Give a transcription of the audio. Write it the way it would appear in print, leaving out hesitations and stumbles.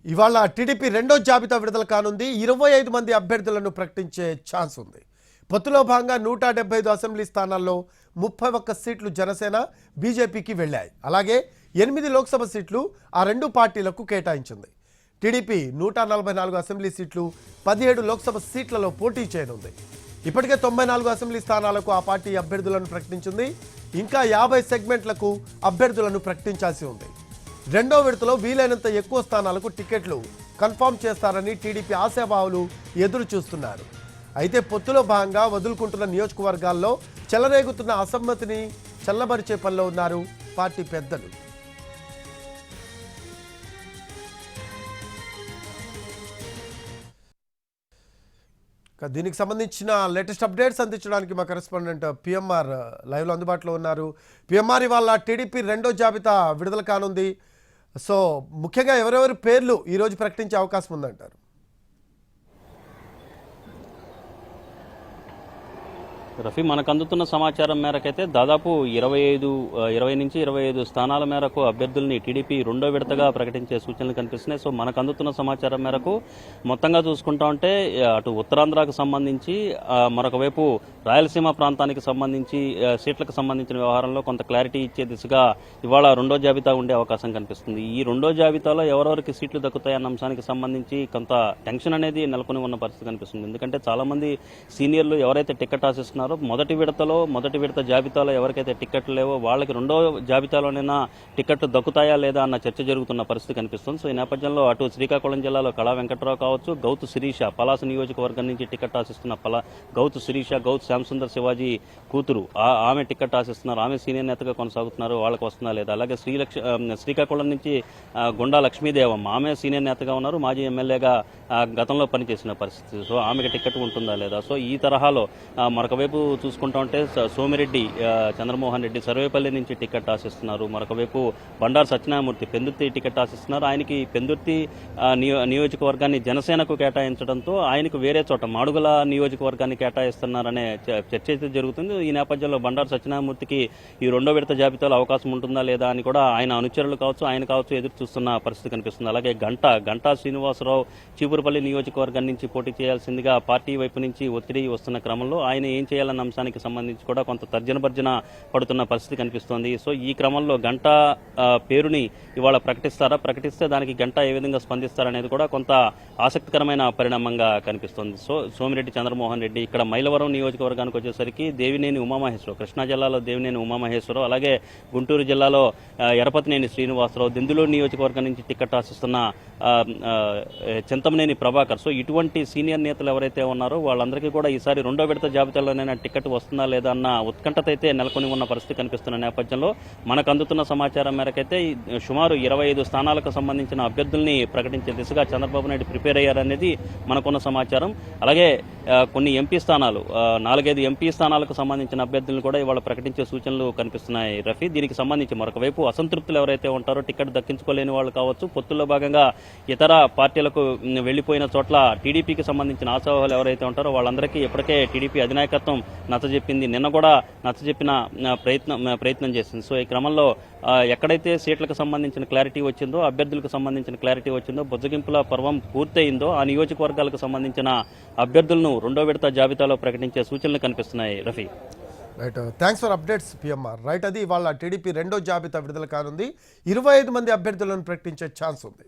ఇవాళ టీడీపీ రెండో జాబితా విడుదల కానుంది. 25 మంది అభ్యర్థులను ప్రకటించే ఛాన్స్ ఉంది. పొత్తులో భాగంగా 175 అసెంబ్లీ స్థానాల్లో 31 సీట్లు జనసేన బీజేపీకి వెళ్ళాయి. అలాగే 8 లోక్సభ సీట్లు ఆ రెండు పార్టీలకు కేటాయించింది. టీడీపీ 144 అసెంబ్లీ సీట్లు 17 లోక్సభ సీట్లలో పోటీ చేయనుంది. ఇప్పటికే 94 అసెంబ్లీ స్థానాలకు ఆ పార్టీ అభ్యర్థులను ప్రకటించింది. ఇంకా 50 సెగ్మెంట్లకు అభ్యర్థులను ప్రకటించాల్సి ఉంది. రెండో విడతలో వీలైనంత ఎక్కువ స్థానాలకు టికెట్లు కన్ఫర్మ్ చేస్తారని టీడీపీ ఆశాభావులు ఎదురు చూస్తున్నారు. అయితే పొత్తులో భాగంగా వదులుకుంటున్న నియోజకవర్గాల్లో చెలరేగుతున్న అసమ్మతిని చల్లబరిచే పనిలో ఉన్నారు పార్టీ పెద్దలు. దీనికి సంబంధించిన లేటెస్ట్ అప్డేట్స్ అందించడానికి మా కరెస్పాండెంట్ పిఎంఆర్ లైవ్లో అందుబాటులో ఉన్నారు. పిఎంఆర్, ఇవాళ టీడీపీ రెండో జాబితా విడుదల కానుంది. సో ముఖ్యంగా ఎవరెవరి పేర్లు ఈరోజు ప్రకటించే అవకాశం ఉందంటారు? రఫీ, మనకు అందుతున్న సమాచారం మేరకైతే దాదాపు 20 నుంచి 25 స్థానాల మేరకు అభ్యర్థుల్ని టీడీపీ రెండో విడతగా ప్రకటించే సూచనలు కనిపిస్తున్నాయి. సో మనకు అందుతున్న సమాచారం మేరకు మొత్తంగా చూసుకుంటా ఉంటే అటు ఉత్తరాంధ్రకు సంబంధించి మరొక వైపు రాయలసీమ ప్రాంతానికి సంబంధించి సీట్లకు సంబంధించిన వ్యవహారంలో కొంత క్లారిటీ ఇచ్చే దిశగా ఇవాళ రెండో జాబితా ఉండే అవకాశం కనిపిస్తుంది. ఈ రెండో జాబితాలో ఎవరెవరికి సీట్లు దక్కుతాయన్న అంశానికి సంబంధించి కొంత టెన్షన్ అనేది నెలకొని ఉన్న పరిస్థితి కనిపిస్తుంది. ఎందుకంటే చాలా మంది సీనియర్లు ఎవరైతే టికెట్ ఆశిస్తున్నారో మొదటి విడత జాబితాలో ఎవరికైతే టికెట్లు లేవో వాళ్ళకి రెండో జాబితాలోనైనా టికెట్లు దక్కుతాయా లేదా అన్న చర్చ జరుగుతున్న పరిస్థితి కనిపిస్తుంది. సో ఈ నేపథ్యంలో అటు శ్రీకాకుళం జిల్లాలో కళా వెంకట్రావు కావచ్చు, గౌతు శిరీష పలాస నియోజకవర్గం నుంచి టికెట్ ఆశిస్తున్న గౌతు శిరీష, గౌతు శ్యాంసుందర్ శివాజీ కూతురు ఆమె టికెట్ ఆశిస్తున్నారు. ఆమె సీనియర్ నేతగా కొనసాగుతున్నారు. వాళ్ళకి వస్తుందా లేదా? అలాగే శ్రీకాకుళం నుంచి గుండా లక్ష్మీదేవమ్మ, ఆమె సీనియర్ నేతగా ఉన్నారు, మాజీ ఎమ్మెల్యేగా గతంలో పనిచేసిన పరిస్థితి. సో ఆమెకి టికెట్ ఉంటుందా లేదా? సో ఈ తరహాలో మరొక వైపు చూసుకుంటా ఉంటే సోమిరెడ్డి చంద్రమోహన్ రెడ్డి సర్వేపల్లి నుంచి టికెట్ ఆశిస్తున్నారు. మరొక వైపు బండారు సత్యనారాయణమూర్తి పెందుర్తి టికెట్ ఆశిస్తున్నారు. ఆయనకి పెందుర్తి నియోజకవర్గాన్ని జనసేనకు కేటాయించడంతో ఆయనకు వేరే చోట మాడుగుల నియోజకవర్గాన్ని కేటాయిస్తున్నారనే చర్చ అయితే జరుగుతుంది. ఈ నేపథ్యంలో బండారు సత్యనారాయణమూర్తికి ఈ రెండో విడత జాబితాలో అవకాశం ఉంటుందా లేదా అని కూడా ఆయన అనుచరులు కావచ్చు, ఆయన కావచ్చు ఎదురు చూస్తున్న పరిస్థితి కనిపిస్తుంది. అలాగే గంటా శ్రీనివాసరావు చీపురుపల్లి నియోజకవర్గం నుంచి పోటీ చేయాల్సిందిగా పార్టీ వైపు నుంచి ఒత్తిడి వస్తున్న క్రమంలో ఆయన ఏం చేయాలన్న అంశానికి సంబంధించి కూడా కొంత తర్జన పడుతున్న పరిస్థితి కనిపిస్తోంది. సో ఈ క్రమంలో గంటా పేరుని ఇవాళ ప్రకటిస్తే దానికి గంటా ఏ విధంగా స్పందిస్తారనేది కూడా కొంత ఆసక్తికరమైన పరిణామంగా కనిపిస్తోంది. సో సోమిరెడ్డి చంద్రమోహన్ రెడ్డి ఇక్కడ మైలవరం నియోజకవర్గానికి వచ్చేసరికి దేవినేని ఉమామహేశ్వరరావు, కృష్ణా జిల్లాలో దేవినేని ఉమామహేశ్వరరావు, అలాగే గుంటూరు జిల్లాలో ఎరపతినేని శ్రీనివాసరావు, దెందులూరు నియోజకవర్గం నుంచి టికెట్ ఆశిస్తున్న చింతమనేని ప్రభాకర్. సో ఇటువంటి సీనియర్ నేతలు ఎవరైతే ఉన్నారో వాళ్ళందరికీ కూడా ఈసారి రెండో విడత జాబితాలోనైనా టికెట్ వస్తుందా లేదా అన్న ఉత్కంఠత అయితే నెలకొని ఉన్న పరిస్థితి కనిపిస్తున్న నేపథ్యంలో మనకు అందుతున్న సమాచారం మేరకైతే సుమారు 25 స్థానాలకు సంబంధించిన అభ్యర్థుల్ని ప్రకటించే దిశగా చంద్రబాబు నాయుడు ప్రిపేర్ అయ్యారనేది మనకున్న సమాచారం. అలాగే కొన్ని ఎంపీ స్థానాలు 4-5 ఎంపీ స్థానాలకు సంబంధించిన అభ్యర్థులను కూడా ఇవాళ ప్రకటించే సూచనలు కనిపిస్తున్నాయి. రఫీ, దీనికి సంబంధించి మరొక వైపు అసంతృప్తులు ఎవరైతే ఉంటారో టికెట్ దక్కించుకోలేని వాళ్ళు కావచ్చు, పొత్తుల్లో భాగంగా ఇతర పార్టీలకు వెళ్లిపోయిన చోట్ల టీడీపీకి సంబంధించిన ఆశావాహులు ఎవరైతే ఉంటారో వాళ్ళందరికీ ఇప్పటికే టీడీపీ అధినాయకత్వం నచ్చజెప్పింది. నిన్న కూడా నచ్చజెప్పిన ప్రయత్నం చేసింది. సో ఈ క్రమంలో ఎక్కడైతే సీట్లకు సంబంధించిన క్లారిటీ వచ్చిందో, అభ్యర్థులకు సంబంధించిన క్లారిటీ వచ్చిందో, బుజ్జగింపుల పర్వం పూర్తయిందో ఆ నియోజకవర్గాలకు సంబంధించిన అభ్యర్థులను రెండో విడత జాబితాలో ప్రకటించే సూచనలు కనిపిస్తున్నాయి. Rafi, right, thanks for updates PMR. Right, అది ఇవాళ టీడీపీ రెండో జాబితా విడుదల కానుంది. 25 మంది అభ్యర్థులను ప్రకటించే ఛాన్స్ ఉంది.